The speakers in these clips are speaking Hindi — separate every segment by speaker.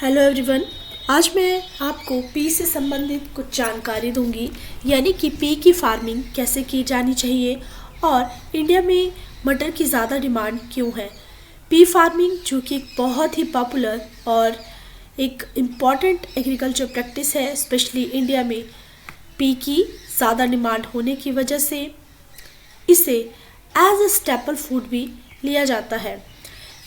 Speaker 1: Hello everyone. आज मैं आपको पी से संबंधित कुछ जानकारी दूंगी, यानी कि पी की फार्मिंग कैसे की जानी चाहिए और इंडिया में मटर की ज़्यादा डिमांड क्यों है। पी फार्मिंग जो कि एक बहुत ही पॉपुलर और एक इम्पॉर्टेंट एग्रीकल्चर प्रैक्टिस है, स्पेशली इंडिया में पी की ज़्यादा डिमांड होने की वजह से इसे एज अ स्टेपल फूड भी लिया जाता है।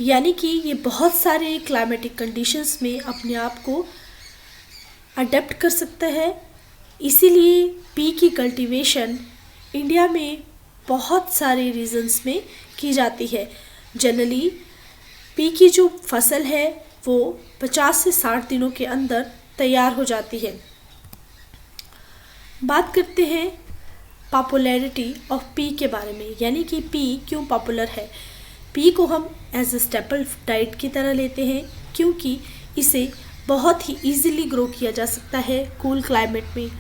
Speaker 1: यानी कि ये बहुत सारे क्लाइमेटिक कंडीशंस में अपने आप को अडेप्ट कर सकता है। इसीलिए पी की कल्टीवेशन इंडिया में बहुत सारे रीजन्स में की जाती है। जनरली पी की जो फसल है वो 50 से 60 दिनों के अंदर तैयार हो जाती है। बात करते हैं पॉपुलैरिटी ऑफ पी के बारे में, यानी कि पी क्यों पॉपुलर है। पी को हम एज ए स्टेपल डाइट की तरह लेते हैं क्योंकि इसे बहुत ही इजीली ग्रो किया जा सकता है, कूल क्लाइमेट में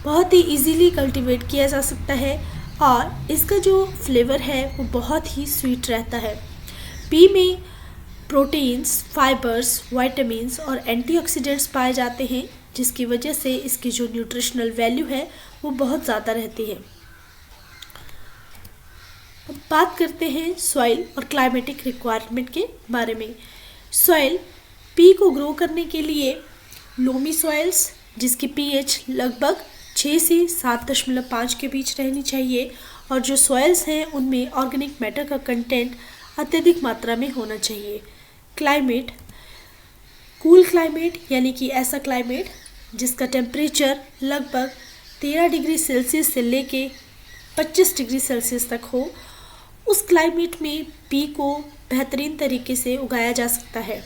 Speaker 1: बहुत ही इजीली कल्टीवेट किया जा सकता है और इसका जो फ्लेवर है वो बहुत ही स्वीट रहता है। पी में प्रोटीन्स, फाइबर्स, विटामिन्स और एंटीऑक्सीडेंट्स पाए जाते हैं, जिसकी वजह से इसकी जो न्यूट्रिशनल वैल्यू है वो बहुत ज़्यादा रहती है। अब बात करते हैं सॉइल और क्लाइमेटिक रिक्वायरमेंट के बारे में। सॉइल पी को ग्रो करने के लिए लोमी सॉइल्स जिसकी पीएच लगभग 6 से 7.5 के बीच रहनी चाहिए और जो सॉइल्स हैं उनमें ऑर्गेनिक मैटर का कंटेंट अत्यधिक मात्रा में होना चाहिए। क्लाइमेट कूल क्लाइमेट, यानी कि ऐसा क्लाइमेट जिसका टेम्परेचर लगभग 13 डिग्री सेल्सियस से लेके 25 डिग्री सेल्सियस तक हो, उस क्लाइमेट में पी को बेहतरीन तरीके से उगाया जा सकता है।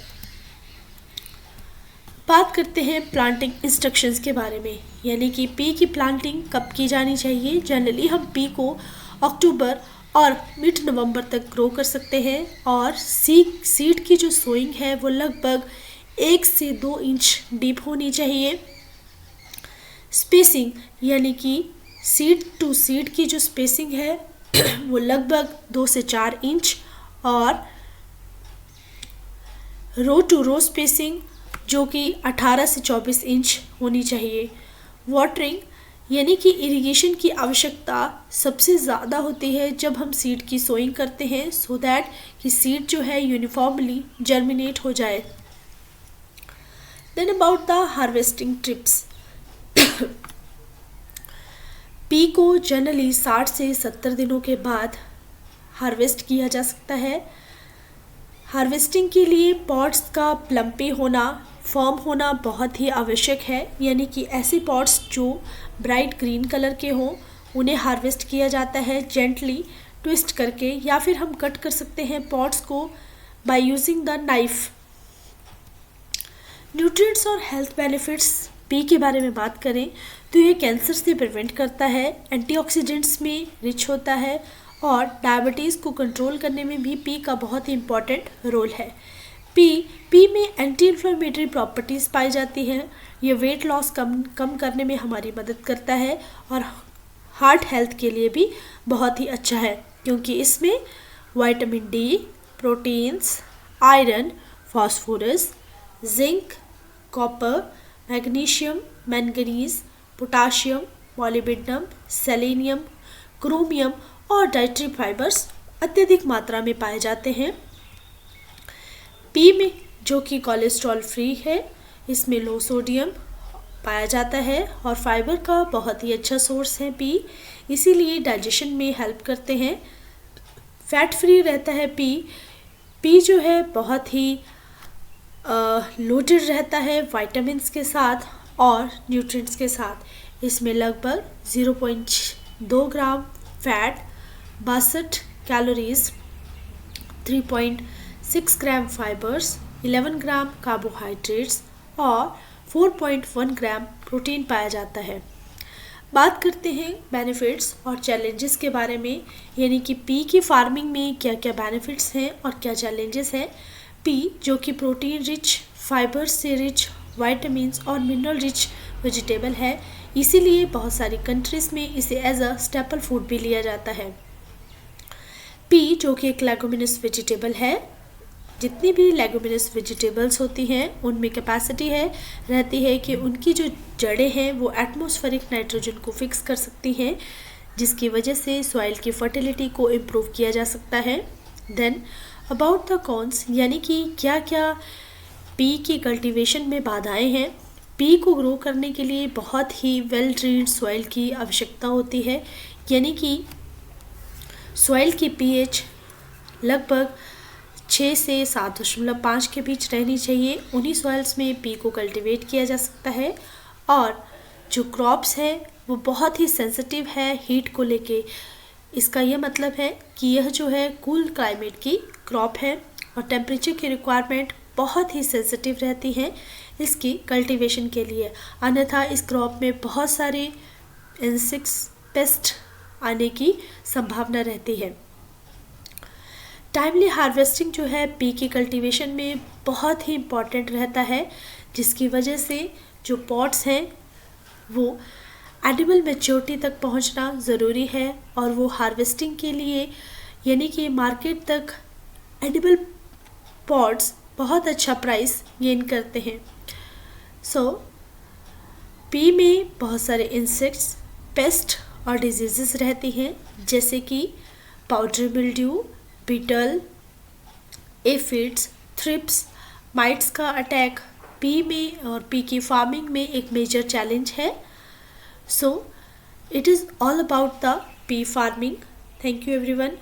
Speaker 1: बात करते हैं प्लांटिंग इंस्ट्रक्शंस के बारे में, यानी कि पी की प्लांटिंग कब की जानी चाहिए। जनरली हम पी को अक्टूबर और मिड नवंबर तक ग्रो कर सकते हैं और सीड की जो सोइंग है वो लगभग 1 से 2 इंच डीप होनी चाहिए। स्पेसिंग, यानी कि सीड टू सीड की जो स्पेसिंग है वो लगभग 2 से 4 इंच और रो टू रो स्पेसिंग जो कि 18 से 24 इंच होनी चाहिए। वाटरिंग, यानी कि इरिगेशन की आवश्यकता सबसे ज़्यादा होती है जब हम सीड की सोइंग करते हैं, सो दैट कि सीड जो है यूनिफॉर्मली जर्मिनेट हो जाए। Then about the harvesting trips. Pea को जनरली 60 से 70 दिनों के बाद हार्वेस्ट किया जा सकता है। हार्वेस्टिंग के लिए पॉट्स का प्लम्पी होना, फर्म होना बहुत ही आवश्यक है, यानी कि ऐसे पॉट्स जो ब्राइट ग्रीन कलर के हों उन्हें हार्वेस्ट किया जाता है जेंटली ट्विस्ट करके, या फिर हम कट कर सकते हैं पॉट्स को by using the knife. Nutrients और हेल्थ बेनिफिट्स पी के बारे में बात करें तो ये कैंसर से प्रिवेंट करता है, एंटीऑक्सीडेंट्स में रिच होता है और डायबिटीज़ को कंट्रोल करने में भी पी का बहुत ही इम्पॉर्टेंट रोल है। पी में एंटी इन्फ्लेमेटरी प्रॉपर्टीज़ पाई जाती हैं। ये वेट लॉस कम करने में हमारी मदद करता है और हार्ट हेल्थ के लिए भी बहुत ही अच्छा है क्योंकि इसमें vitamin D, proteins, iron, phosphorus, zinc, copper, magnesium, manganese, potassium, molybdenum, selenium, chromium और डाइटरी फाइबर्स अत्यधिक मात्रा में पाए जाते हैं। पी में जो कि कोलेस्ट्रॉल फ्री है, इसमें लो सोडियम पाया जाता है और फाइबर का बहुत ही अच्छा सोर्स है पी, इसीलिए डाइजेशन में हेल्प करते हैं। फैट फ्री रहता है पी जो है बहुत ही लोडेड रहता है विटामिन्स के साथ और न्यूट्रिएंट्स के साथ। इसमें लगभग 0.2 ग्राम फैट, 62 कैलोरीज, 3.6 ग्राम फाइबर्स, 11 ग्राम कार्बोहाइड्रेट्स और 4.1 ग्राम प्रोटीन पाया जाता है। बात करते हैं बेनिफिट्स और चैलेंजेस के बारे में, यानी कि पी की फार्मिंग में क्या क्या बेनिफिट्स हैं और क्या चैलेंजेस हैं। पी जो कि प्रोटीन रिच, फाइबर से रिच, विटामिन्स और मिनरल रिच वेजिटेबल है, इसीलिए बहुत सारी कंट्रीज़ में इसे एज अ स्टेपल फूड भी लिया जाता है। पी जो कि एक लेगुमिनस वेजिटेबल है, जितनी भी लेगुमिनस वेजिटेबल्स होती हैं उनमें कैपेसिटी रहती है कि उनकी जो जड़ें हैं वो एटमॉस्फेरिक नाइट्रोजन को फिक्स कर सकती हैं, जिसकी वजह से सॉइल की फर्टिलिटी को इम्प्रूव किया जा सकता है। देन अबाउट द कॉन्स, यानी कि क्या क्या पी की कल्टीवेशन में बाधाएं हैं। पी को ग्रो करने के लिए बहुत ही वेल ड्रेन्ड सॉइल की आवश्यकता होती है, यानी कि सॉइल की पीएच लगभग 6 से 7.5 के बीच रहनी चाहिए। उन्हीं सॉइल्स में पी को कल्टीवेट किया जा सकता है। और जो क्रॉप्स है वो बहुत ही सेंसिटिव है हीट को लेके। इसका यह मतलब है कि यह जो है कूल क्लाइमेट की क्रॉप है और टेम्परेचर की रिक्वायरमेंट बहुत ही सेंसिटिव रहती है इसकी कल्टीवेशन के लिए, अन्यथा इस क्रॉप में बहुत सारे इंसेक्ट्स, पेस्ट आने की संभावना रहती है। टाइमली हार्वेस्टिंग जो है पी की कल्टीवेशन में बहुत ही इम्पॉर्टेंट रहता है, जिसकी वजह से जो पॉट्स हैं वो एडिबल मैच्योरिटी तक पहुंचना ज़रूरी है और वो हार्वेस्टिंग के लिए यानी कि मार्केट तक एडिबल पॉट्स बहुत अच्छा प्राइस गेन करते हैं। पी में बहुत सारे इंसेक्ट्स, पेस्ट और डिजीज़ेस रहती हैं, जैसे कि powder mildew, beetle, aphids, thrips, mites का अटैक पी में और पी की फार्मिंग में एक मेजर चैलेंज है। It is all about the pea farming. Thank you everyone.